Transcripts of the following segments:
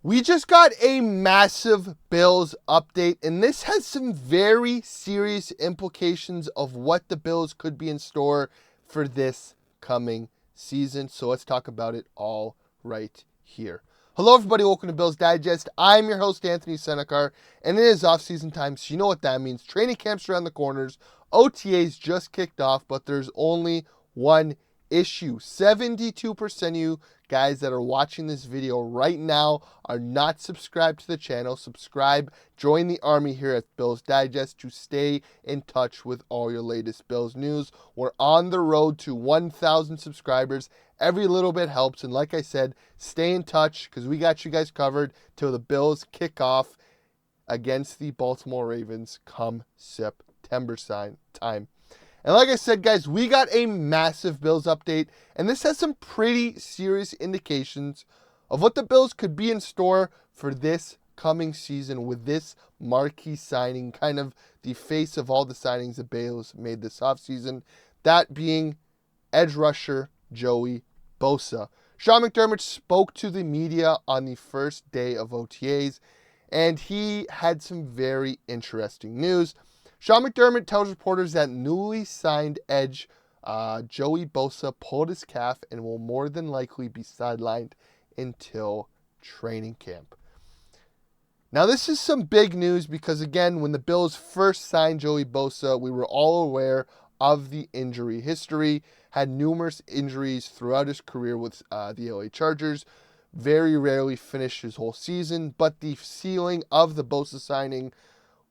We just got a massive Bills update, and this has some very serious implications of what the Bills could be in store for this coming season. So let's talk about it all right here. Hello, everybody. Welcome to Bills Digest. I'm your host, Anthony Senicar, and it is off-season time, so you know what that means. Training camps around the corners. OTAs just kicked off, but there's only one issue. 72% of you guys that are watching this video right now are not subscribed to the channel. Subscribe, join the army here at Bills Digest to stay in touch with all your latest Bills news. We're on the road to 1,000 subscribers. Every little bit helps, and like I said, stay in touch because we got you guys covered till the Bills kick off against the Baltimore Ravens come September time. And like I said, guys, we got a massive Bills update, and this has some pretty serious indications of what the Bills could be in store for this coming season with this marquee signing, kind of the face of all the signings the Bills made this offseason, that being edge rusher Joey Bosa. Sean McDermott spoke to the media on the first day of OTAs, and he had some very interesting news. Sean McDermott tells reporters that newly signed edge Joey Bosa pulled his calf and will more than likely be sidelined until training camp. Now, this is some big news because, again, when the Bills first signed Joey Bosa, we were all aware of the injury history, had numerous injuries throughout his career with the LA Chargers, very rarely finished his whole season, but the ceiling of the Bosa signing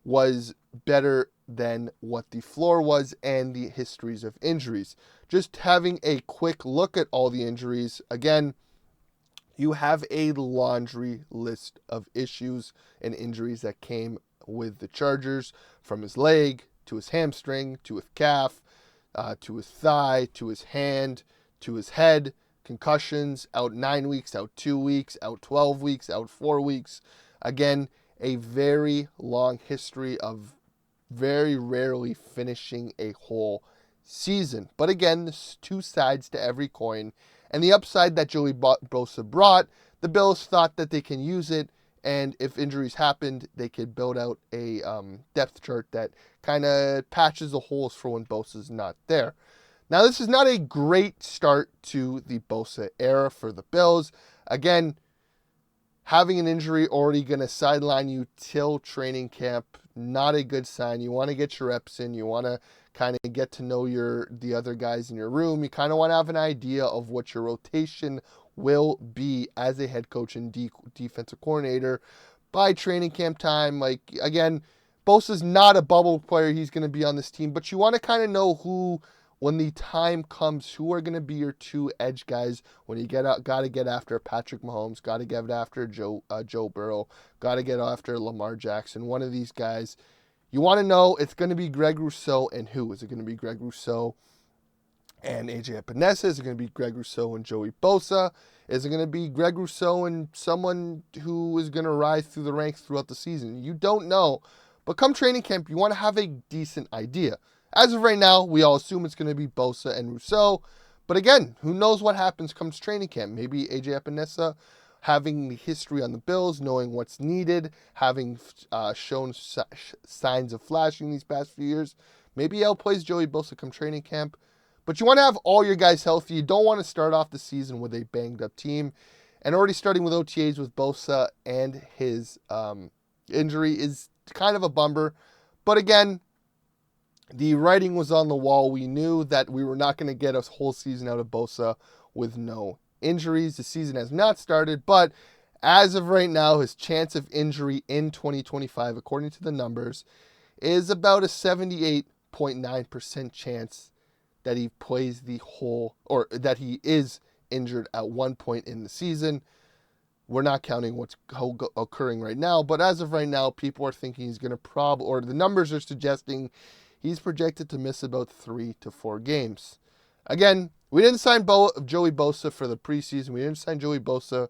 was better than what the floor was and the histories of injuries. Just having a quick look at all the injuries, again, you have a laundry list of issues and injuries that came with the Chargers, from his leg to his hamstring to his calf to his thigh to his hand to his head, concussions, out 9 weeks, out 2 weeks, out 12 weeks, out 4 weeks. Again, a very long history of very rarely finishing a whole season. But again, there's two sides to every coin. And the upside that Joey Bosa brought, the Bills thought that they can use it, and if injuries happened, they could build out a depth chart that kind of patches the holes for when Bosa's not there. Now, this is not a great start to the Bosa era for the Bills. Again, having an injury already going to sideline you till training camp, not a good sign. You want to get your reps in. You want to kind of get to know the other guys in your room. You kind of want to have an idea of what your rotation will be as a head coach and defensive coordinator by training camp time. Like, again, Bosa's not a bubble player. He's going to be on this team, but you want to kind of know who, when the time comes, who are going to be your two edge guys when you got to get after Patrick Mahomes, got to get after Joe Burrow, got to get after Lamar Jackson. One of these guys, you want to know it's going to be Greg Rousseau and who? Is it going to be Greg Rousseau and AJ Epenesa? Is it going to be Greg Rousseau and Joey Bosa? Is it going to be Greg Rousseau and someone who is going to rise through the ranks throughout the season? You don't know. But come training camp, you want to have a decent idea. As of right now, we all assume it's going to be Bosa and Rousseau. But again, who knows what happens comes training camp. Maybe AJ Epenesa, having the history on the Bills, knowing what's needed, having shown signs of flashing these past few years. Maybe L plays Joey Bosa come training camp. But you want to have all your guys healthy. You don't want to start off the season with a banged-up team. And already starting with OTAs with Bosa and his injury is kind of a bummer. But again, the writing was on the wall. We knew that we were not going to get a whole season out of Bosa with no injuries. The season has not started, but as of right now, his chance of injury in 2025, according to the numbers, is about a 78.9% chance that he plays the whole, or that he is injured at one point in the season. We're not counting what's occurring right now, but as of right now, people are thinking he's going to or the numbers are suggesting he's projected to miss about 3 to 4 games. Again, we didn't sign Joey Bosa for the preseason. We didn't sign Joey Bosa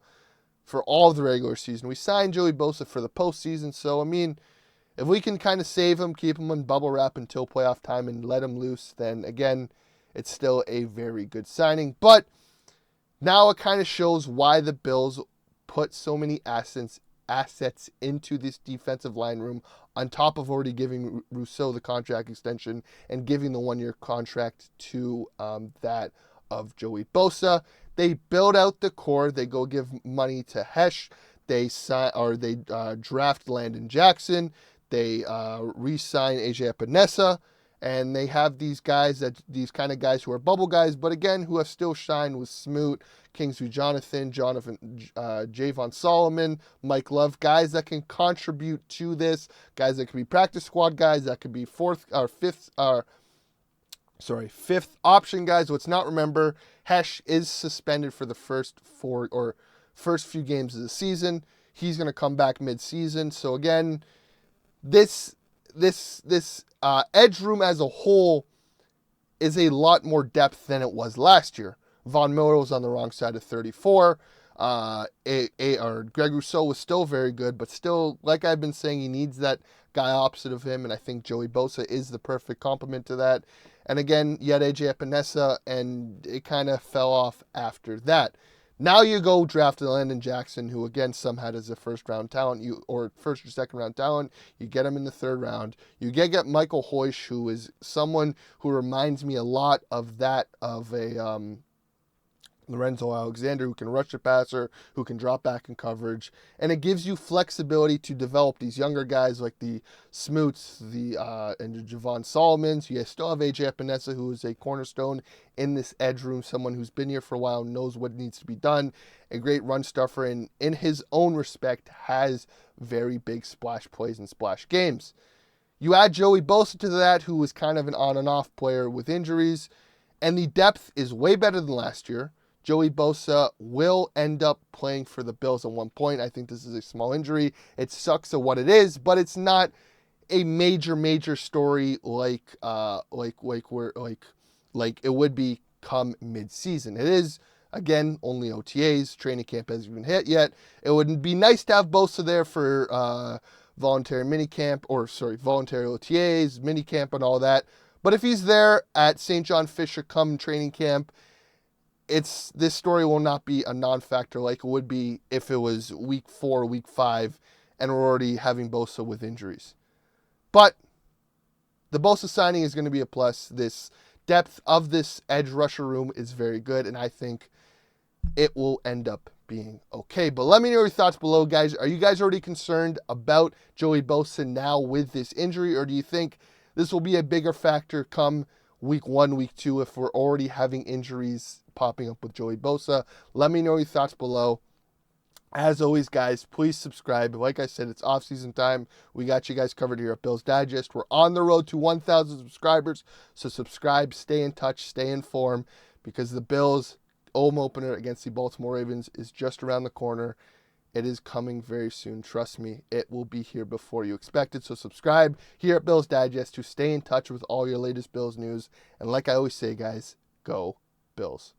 for all of the regular season. We signed Joey Bosa for the postseason. So, I mean, if we can kind of save him, keep him in bubble wrap until playoff time and let him loose, then, again, it's still a very good signing. But now it kind of shows why the Bills put so many assets into this defensive line room, on top of already giving Rousseau the contract extension and giving the 1-year contract to that of Joey Bosa. They build out the core. They go give money to Hesh. They draft Landon Jackson. They re-sign AJ Epinesa. And they have these kind of guys who are bubble guys, but again, who have still shined with Smoot, Kingsley Javon Solomon, Mike Love, guys that can contribute to this, guys that could be practice squad guys, that could be fifth option guys. Let's not remember, Hesh is suspended for the first few games of the season. He's going to come back mid-season. So again, this edge room as a whole is a lot more depth than it was last year. Von Miller was on the wrong side of 34. Greg Rousseau was still very good, but still, like I've been saying, he needs that guy opposite of him, and I think Joey Bosa is the perfect complement to that. And again, you had AJ Epinesa, and it kind of fell off after that. Now you go draft Landon Jackson, who again some had as a first-round talent, or first or second-round talent. You get him in the third round. You get Michael Hoysh, who is someone who reminds me a lot of a Lorenzo Alexander, who can rush the passer, who can drop back in coverage, and it gives you flexibility to develop these younger guys like the Smoots, and the Javon Solomons. You still have AJ Epinesa, who is a cornerstone in this edge room, someone who's been here for a while, knows what needs to be done, a great run stuffer, and in his own respect has very big splash plays and splash games. You add Joey Bosa to that, who was kind of an on and off player with injuries, and the depth is way better than last year. Joey Bosa will end up playing for the Bills at one point. I think this is a small injury. It sucks at what it is, but it's not a major story like it would be come mid-season. It is, again, only OTAs. Training camp hasn't even hit yet. It would be nice to have Bosa there for voluntary OTAs, minicamp, and all that. But if he's there at St. John Fisher come training camp, this story will not be a non-factor like it would be if it was week 4, week 5, and we're already having Bosa with injuries. But the Bosa signing is going to be a plus. This depth of this edge rusher room is very good, and I think it will end up being okay. But let me know your thoughts below, guys. Are you guys already concerned about Joey Bosa now with this injury, or do you think this will be a bigger factor come week 1, week 2, if we're already having injuries popping up with Joey Bosa? Let me know your thoughts below. As always, guys, please subscribe. Like I said, it's off-season time. We got you guys covered here at Bills Digest. We're on the road to 1,000 subscribers, so subscribe, stay in touch, stay informed, because the Bills' home opener against the Baltimore Ravens is just around the corner. It is coming very soon. Trust me, it will be here before you expect it. So subscribe here at Bills Digest to stay in touch with all your latest Bills news. And like I always say, guys, go Bills.